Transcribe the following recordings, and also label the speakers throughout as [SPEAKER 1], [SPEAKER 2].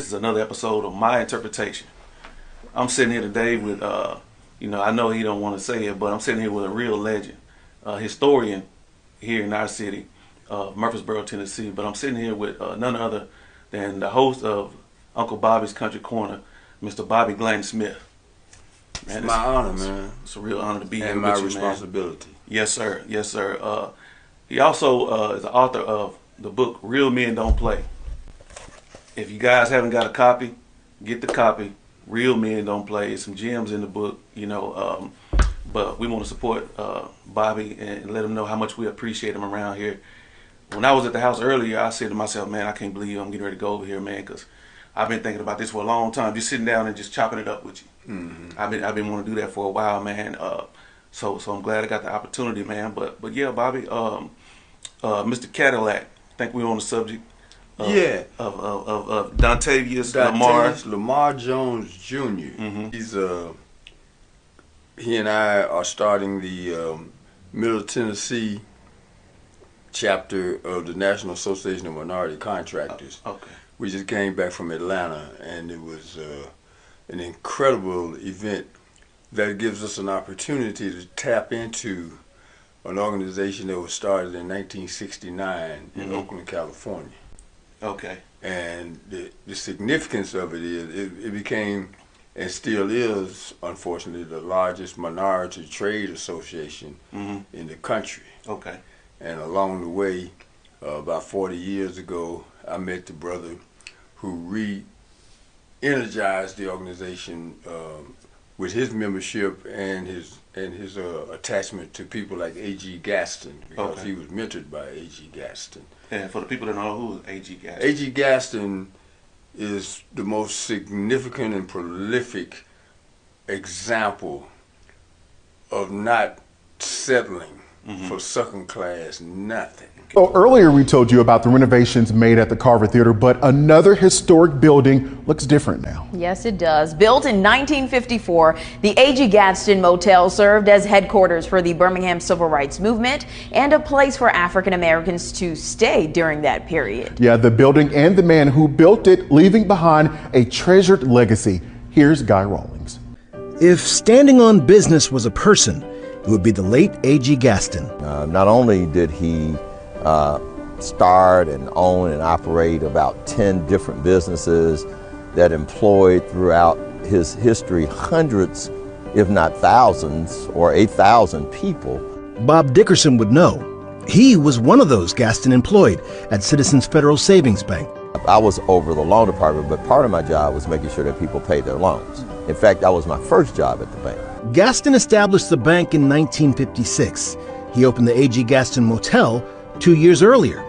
[SPEAKER 1] This is another episode of My Interpretation. I'm sitting here today with, I know he don't want to say it, but I'm sitting here with a real legend, historian here in our city, Murfreesboro, Tennessee. But I'm sitting here with none other than the host of Uncle Bobby's Country Corner, Mr. Bobby Glanton Smith.
[SPEAKER 2] Man, it's my honor, man.
[SPEAKER 1] It's a real honor to be here
[SPEAKER 2] and
[SPEAKER 1] with
[SPEAKER 2] my
[SPEAKER 1] you,
[SPEAKER 2] responsibility.
[SPEAKER 1] man. Yes, sir. Yes, sir. He also is the author of the book Real Men Don't Play. If you guys haven't got a copy, get the copy. Real Men Don't Play. Some gems in the book, but we want to support Bobby and let him know how much we appreciate him around here. When I was at the house earlier, I said to myself, man, I can't believe I'm getting ready to go over here, man, because I've been thinking about this for a long time, just sitting down and just chopping it up with you. Mm-hmm. I've been wanting to do that for a while, man. So I'm glad I got the opportunity, man. But yeah, Bobby, Mr. Cadillac, I think we're on the subject. Of Dontavius
[SPEAKER 2] Lamar Jones Jr. Mm-hmm. He and I are starting the Middle Tennessee chapter of the National Association of Minority Contractors.
[SPEAKER 1] Okay.
[SPEAKER 2] We just came back from Atlanta, and it was an incredible event that gives us an opportunity to tap into an organization that was started in 1969 in Oakland, California.
[SPEAKER 1] Okay.
[SPEAKER 2] And the significance of it is it became, and still is, unfortunately, the largest minority trade association in the country.
[SPEAKER 1] Okay.
[SPEAKER 2] And along the way, about 40 years ago, I met the brother who re-energized the organization with his membership and his attachment to people like A.G. Gaston, because he was mentored by A.G. Gaston.
[SPEAKER 1] And for the people that don't know, who is A.G. Gaston?
[SPEAKER 2] A.G. Gaston is the most significant and prolific example of not settling for second class nothing.
[SPEAKER 3] Oh, earlier we told you about the renovations made at the Carver Theater, but another historic building looks different now.
[SPEAKER 4] Yes, it does. Built in 1954, the A.G. Gaston Motel served as headquarters for the Birmingham Civil Rights Movement and a place for African Americans to stay during that period.
[SPEAKER 3] Yeah, the building and the man who built it, leaving behind a treasured legacy. Here's Guy Rawlings.
[SPEAKER 5] If standing on business was a person, it would be the late A.G. Gaston.
[SPEAKER 6] Not only did he start and own and operate about 10 different businesses that employed throughout his history hundreds, if not thousands, or 8,000 people.
[SPEAKER 5] Bob Dickerson would know. He was one of those Gaston employed at Citizens Federal Savings Bank.
[SPEAKER 6] I was over the loan department, but part of my job was making sure that people paid their loans. In fact, that was my first job at the bank.
[SPEAKER 5] Gaston established the bank in 1956. He opened the A.G. Gaston Motel 2 years earlier.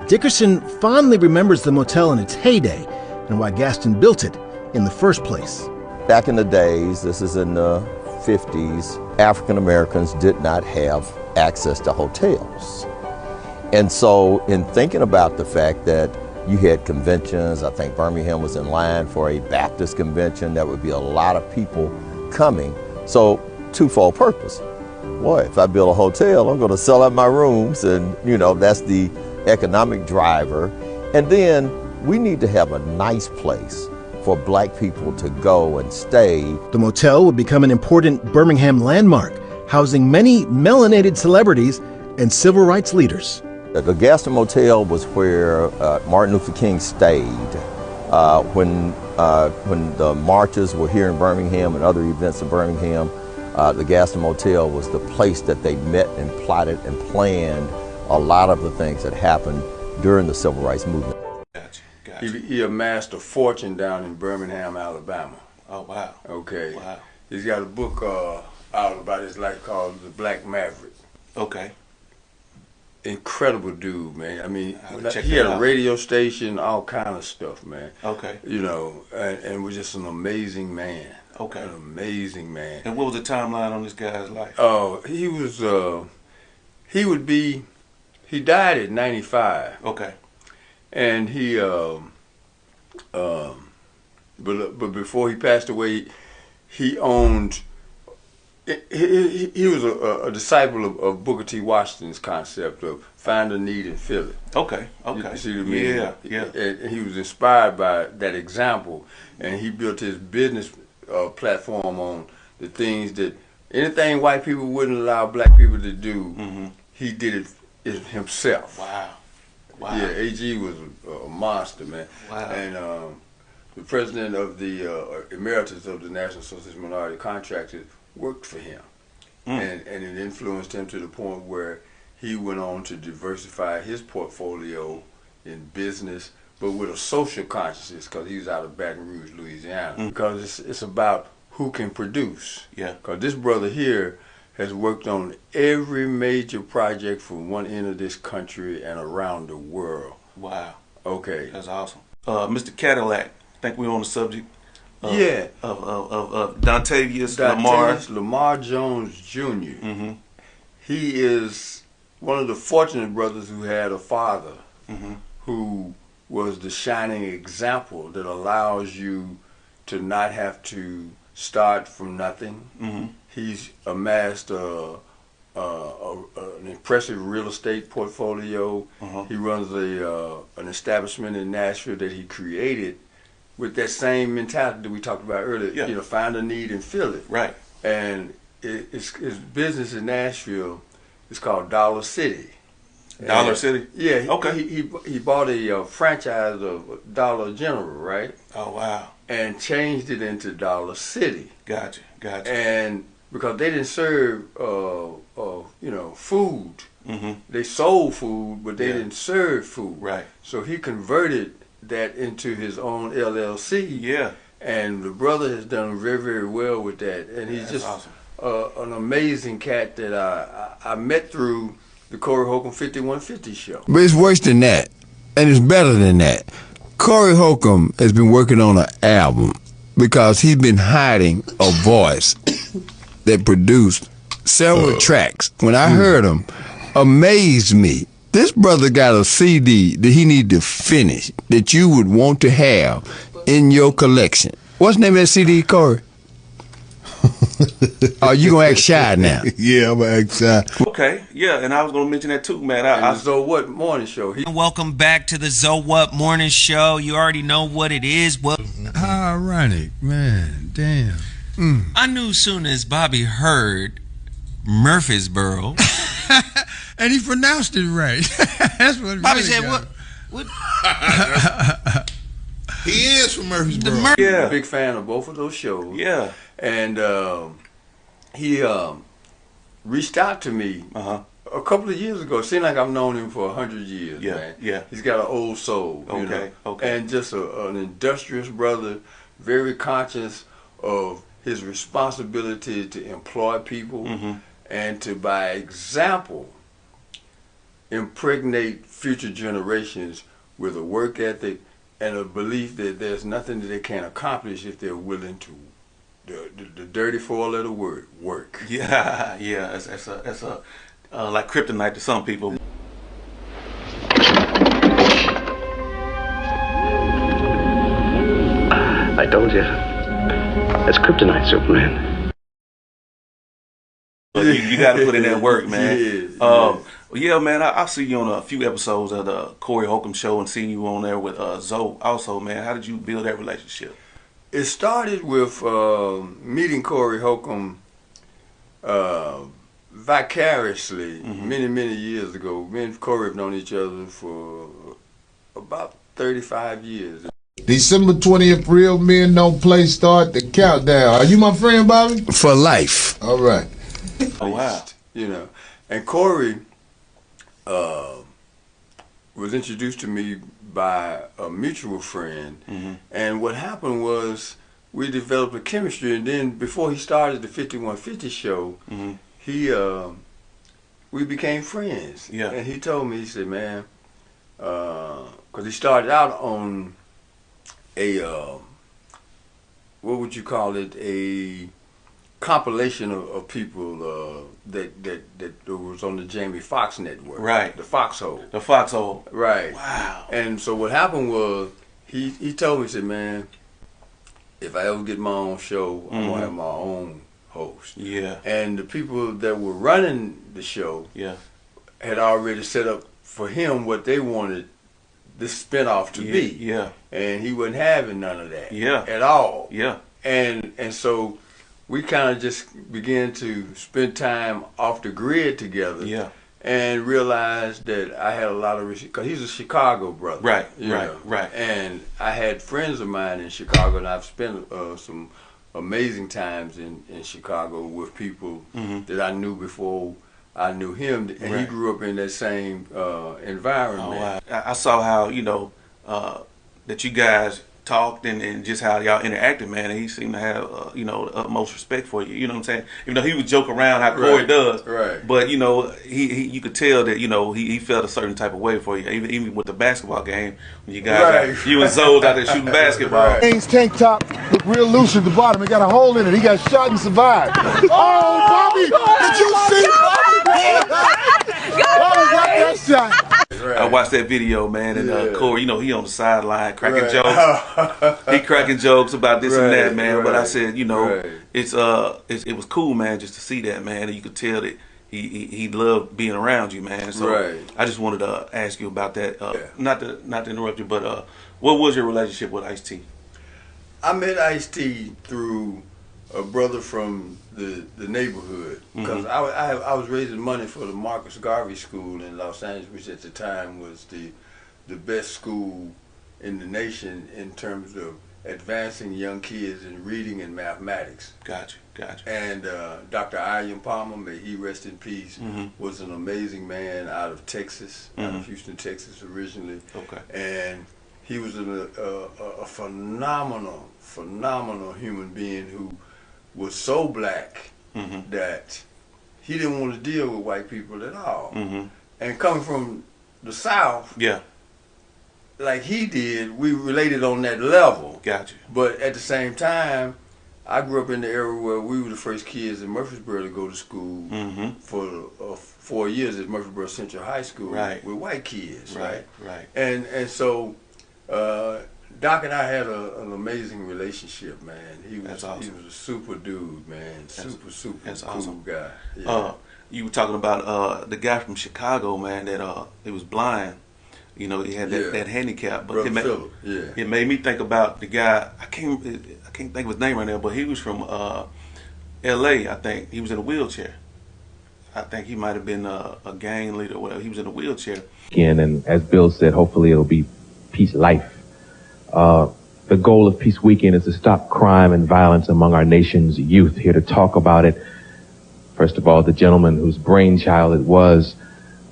[SPEAKER 5] Dickerson fondly remembers the motel in its heyday and why Gaston built it in the first place.
[SPEAKER 6] Back in the days, this is in the 50s, African Americans did not have access to hotels. And so in thinking about the fact that you had conventions, I think Birmingham was in line for a Baptist convention, there would be a lot of people coming. So twofold purpose. Boy, if I build a hotel, I'm going to sell out my rooms, and that's the economic driver. And then we need to have a nice place for black people to go and stay.
[SPEAKER 5] The motel would become an important Birmingham landmark, housing many melanated celebrities and civil rights leaders.
[SPEAKER 6] The Gaston Motel was where Martin Luther King stayed when the marches were here in Birmingham and other events in Birmingham. The Gaston Motel was the place that they met and plotted and planned a lot of the things that happened during the Civil Rights Movement.
[SPEAKER 1] Gotcha.
[SPEAKER 2] He amassed a fortune down in Birmingham, Alabama.
[SPEAKER 1] Oh, wow.
[SPEAKER 2] Okay.
[SPEAKER 1] Wow.
[SPEAKER 2] He's got a book out about his life called The Black Maverick.
[SPEAKER 1] Okay.
[SPEAKER 2] Incredible dude, man. I mean,
[SPEAKER 1] he
[SPEAKER 2] had a radio station, all kind of stuff, man.
[SPEAKER 1] Okay.
[SPEAKER 2] And was just an amazing man.
[SPEAKER 1] Okay.
[SPEAKER 2] An amazing man.
[SPEAKER 1] And what was the timeline on this guy's life?
[SPEAKER 2] Oh, he was, he died at 95.
[SPEAKER 1] Okay.
[SPEAKER 2] And he, but before he passed away, he owned he was a disciple of Booker T. Washington's concept of find a need and fill it.
[SPEAKER 1] Okay.
[SPEAKER 2] You see what I mean?
[SPEAKER 1] Yeah.
[SPEAKER 2] And he was inspired by that example, and he built his business platform on the things that anything white people wouldn't allow black people to do, he did it himself.
[SPEAKER 1] Wow.
[SPEAKER 2] Yeah, AG was a monster, man.
[SPEAKER 1] Wow.
[SPEAKER 2] And the president of the emeritus of the National Association of Minority Contractors worked for him, and it influenced him to the point where he went on to diversify his portfolio in business, but with a social consciousness, because he was out of Baton Rouge, Louisiana. Because it's about who can produce.
[SPEAKER 1] Yeah.
[SPEAKER 2] Because this brother here has worked on every major project from one end of this country and around the world.
[SPEAKER 1] Wow.
[SPEAKER 2] Okay.
[SPEAKER 1] That's awesome. Mr. Cadillac, I think we're on the subject. Of Dontavius
[SPEAKER 2] Lamar Jones Jr. He is one of the fortunate brothers who had a father who was the shining example that allows you to not have to start from nothing. He's amassed an impressive real estate portfolio. He runs an establishment in Nashville that he created with that same mentality that we talked about earlier.
[SPEAKER 1] Yeah.
[SPEAKER 2] You know, find a need and fill it.
[SPEAKER 1] Right.
[SPEAKER 2] And his business in Nashville is called Dollar City.
[SPEAKER 1] Dollar City?
[SPEAKER 2] Yeah.
[SPEAKER 1] Okay.
[SPEAKER 2] He bought a franchise of Dollar General, right?
[SPEAKER 1] Oh, wow.
[SPEAKER 2] And changed it into Dollar City.
[SPEAKER 1] Gotcha.
[SPEAKER 2] And because they didn't serve, food. They sold food, but they didn't serve food.
[SPEAKER 1] Right.
[SPEAKER 2] So he converted that into his own LLC.
[SPEAKER 1] Yeah.
[SPEAKER 2] And the brother has done very, very well with that. And he's just
[SPEAKER 1] awesome.
[SPEAKER 2] An amazing cat that I met through the Corey Holcomb 5150 show.
[SPEAKER 7] But it's worse than that, and it's better than that. Corey Holcomb has been working on an album because he's been hiding a voice that produced several tracks. When I heard him, amazed me. This brother got a CD that he need to finish that you would want to have in your collection. What's the name of that CD, Corey? Oh, you gonna act shy now?
[SPEAKER 8] Yeah, I'm gonna act shy.
[SPEAKER 1] Okay, yeah, and I was gonna mention that too, man.
[SPEAKER 2] And the So What Morning Show.
[SPEAKER 9] Welcome back to the So What Morning Show. You already know what it is. Well,
[SPEAKER 8] How ironic, man. Damn.
[SPEAKER 9] I knew soon as Bobby heard Murfreesboro.
[SPEAKER 8] And he pronounced it right. That's what
[SPEAKER 9] Bobby
[SPEAKER 8] really
[SPEAKER 9] said,
[SPEAKER 8] got
[SPEAKER 9] "What?"
[SPEAKER 8] He is from Murfreesboro.
[SPEAKER 1] Yeah.
[SPEAKER 2] Big fan of both of those shows.
[SPEAKER 1] Yeah.
[SPEAKER 2] And he reached out to me a couple of years ago. It seemed like I've known him for 100 years, man.
[SPEAKER 1] Yeah.
[SPEAKER 2] He's got an old soul, you know? And just an industrious brother, very conscious of his responsibility to employ people and to, by example, impregnate future generations with a work ethic and a belief that there's nothing that they can't accomplish if they're willing to. The dirty four-letter word, work.
[SPEAKER 1] Yeah. That's a like kryptonite to some people.
[SPEAKER 10] I told you. That's kryptonite, Superman.
[SPEAKER 1] You got to put in that work, man. Yeah, man. I see you on a few episodes of the Corey Holcomb Show and seeing you on there with Zoe. Also, man, how did you build that relationship?
[SPEAKER 2] It started with meeting Corey Holcomb vicariously many years ago. Me and Corey have known each other for about 35 years.
[SPEAKER 8] December 20th, Real Men Don't Play, start the countdown. Are you my friend, Bobby?
[SPEAKER 7] For life.
[SPEAKER 8] All right.
[SPEAKER 1] Oh, wow.
[SPEAKER 2] You know, and Corey was introduced to me by a mutual friend, and what happened was we developed a chemistry, and then before he started the 5150 show, we became friends.
[SPEAKER 1] Yeah.
[SPEAKER 2] And he told me, he said, man, because he started out on a what would you call it, a compilation of people that was on the Jamie Foxx network.
[SPEAKER 1] Right.
[SPEAKER 2] The Foxhole.
[SPEAKER 1] The Foxhole.
[SPEAKER 2] Right.
[SPEAKER 1] Wow.
[SPEAKER 2] And so what happened was he told me, he said, man, if I ever get my own show, I'm gonna have my own host.
[SPEAKER 1] Yeah.
[SPEAKER 2] And the people that were running the show had already set up for him what they wanted this spinoff to be.
[SPEAKER 1] Yeah.
[SPEAKER 2] And he wasn't having none of that.
[SPEAKER 1] Yeah.
[SPEAKER 2] At all.
[SPEAKER 1] Yeah.
[SPEAKER 2] And so we kind of just began to spend time off the grid together.
[SPEAKER 1] Yeah.
[SPEAKER 2] And realized that I had a lot of, because he's a Chicago brother.
[SPEAKER 1] Right,
[SPEAKER 2] you know.
[SPEAKER 1] right.
[SPEAKER 2] And I had friends of mine in Chicago, and I've spent some amazing times in Chicago with people that I knew before I knew him. And he grew up in that same environment.
[SPEAKER 1] Oh, wow. I saw how, you know, that you guys talked and just how y'all interacted, man. And he seemed to have, you know, the utmost respect for you. You know what I'm saying? Even though he would joke around how Corey does, but you know, you could tell that, you know, he felt a certain type of way for you. Even with the basketball game, when you guys, you and Zoe out there shooting basketball.
[SPEAKER 8] James tank top look real loose at the bottom. It got a hole in it. He got shot and survived. Oh, Bobby! Did you see Bobby? Bobby got that shot.
[SPEAKER 1] I watched that video, man, and Corey, you know, he on the sideline cracking jokes. He cracking jokes about this and that, man. But I said, you know, it was cool, man, just to see that, man. And you could tell that he loved being around you, man. So I just wanted to ask you about that. Not to interrupt you, but what was your relationship with Ice-T?
[SPEAKER 2] I met Ice-T through a brother from the neighborhood, because I was raising money for the Marcus Garvey School in Los Angeles, which at the time was the best school in the nation in terms of advancing young kids in reading and mathematics.
[SPEAKER 1] Gotcha.
[SPEAKER 2] And Dr. Ian Palmer, may he rest in peace, was an amazing man out of Texas, out of Houston, Texas originally.
[SPEAKER 1] Okay.
[SPEAKER 2] And he was a phenomenal human being who was so black that he didn't want to deal with white people at all. And coming from the South, like he did, we related on that level.
[SPEAKER 1] Gotcha.
[SPEAKER 2] But at the same time, I grew up in the era where we were the first kids in Murfreesboro to go to school for 4 years at Murfreesboro Central High School with white kids, right? And so Doc and I had an amazing relationship, man. He was he was a super dude, man. Super cool guy. Yeah.
[SPEAKER 1] You were talking about the guy from Chicago, man, that he was blind. You know, he had that handicap, but it made me think about the guy. I can't think of his name right now, but he was from L.A. I think he was in a wheelchair. I think he might have been a gang leader or whatever. He was in a wheelchair.
[SPEAKER 11] And as Bill said, hopefully it'll be peace life. The goal of Peace Weekend is to stop crime and violence among our nation's youth. Here to talk about it, first of all, the gentleman whose brainchild it was,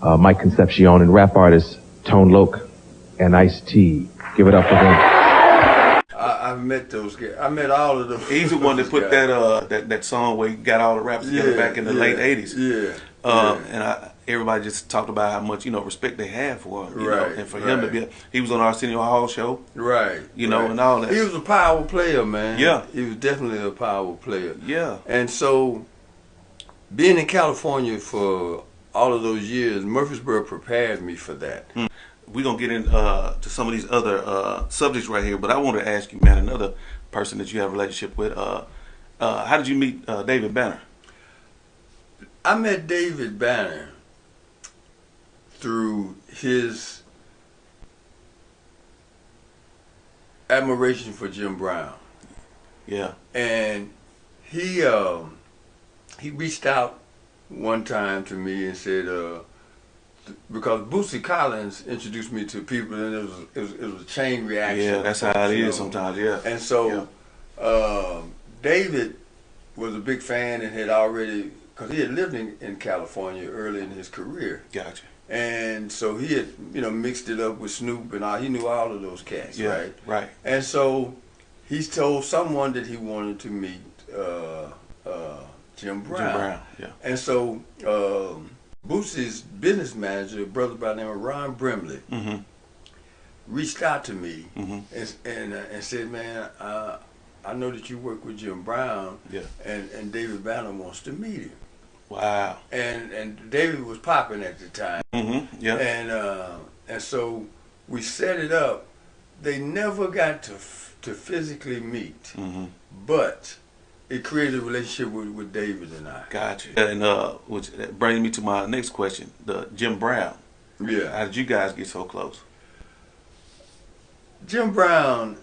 [SPEAKER 11] Mike Concepcion, and rap artist Tone Loc and Ice-T. Give it up for them.
[SPEAKER 2] I met those guys. I met all of them.
[SPEAKER 1] He's the one that put that song where he got all the rappers together back in the late '80s. And everybody just talked about how much respect they had for him. You know? And for him to be, he was on our Arsenio Hall show. You know, and all that.
[SPEAKER 2] He was a power player, man.
[SPEAKER 1] Yeah,
[SPEAKER 2] he was definitely a power player.
[SPEAKER 1] Yeah.
[SPEAKER 2] And so, being in California for all of those years, Murfreesboro prepared me for that.
[SPEAKER 1] We're going to get into some of these other subjects right here, but I want to ask you, man, another person that you have a relationship with. How did you meet David Banner?
[SPEAKER 2] I met David Banner through his admiration for Jim Brown.
[SPEAKER 1] Yeah.
[SPEAKER 2] And he reached out one time to me and said, because Bootsy Collins introduced me to people, and it was a chain reaction.
[SPEAKER 1] Yeah, that's how it is sometimes. Yeah.
[SPEAKER 2] And so David was a big fan and had already, because he had lived in California early in his career.
[SPEAKER 1] Gotcha.
[SPEAKER 2] And so he had mixed it up with Snoop and all. He knew all of those cats, right?
[SPEAKER 1] Right.
[SPEAKER 2] And so he told someone that he wanted to meet Jim Brown.
[SPEAKER 1] Yeah.
[SPEAKER 2] And so Bootsy's business manager, a brother by the name of Ron Brimley, reached out to me and said, "Man, I know that you work with Jim Brown, and David Banner wants to meet him."
[SPEAKER 1] Wow.
[SPEAKER 2] And David was popping at the time.
[SPEAKER 1] Yeah.
[SPEAKER 2] And so we set it up. They never got to physically meet, but it created a relationship with David and I.
[SPEAKER 1] Gotcha. And which that brings me to my next question: the Jim Brown.
[SPEAKER 2] Yeah.
[SPEAKER 1] How did you guys get so close?
[SPEAKER 2] Jim Brown,